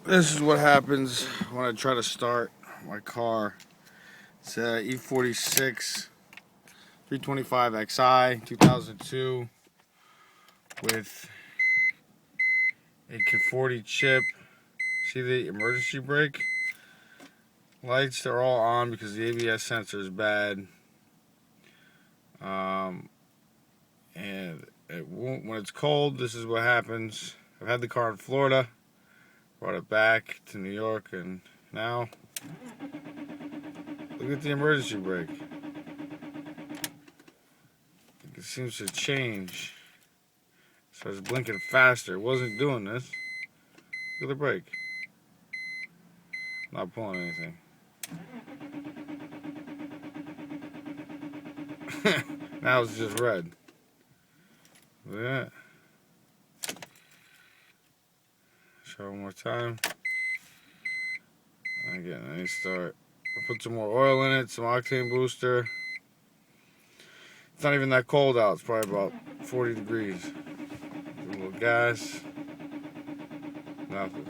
This is what happens when I try to start my car. It's a E46 325xi 2002 with a 40 chip. See the emergency brake? Lights are all on because the ABS sensor is bad. And it won't, when it's cold, this is what happens. I've had the car in Florida, brought it back to New York, and now look at the emergency brake. It seems to change. So it's blinking faster. It wasn't doing this. Look at the brake. Not pulling anything. Now it's just red. Look at that. Show one more time. Again, let me start. I'll put some more oil in it, some octane booster. It's not even that cold out. It's probably about 40 degrees. A little gas. Nothing.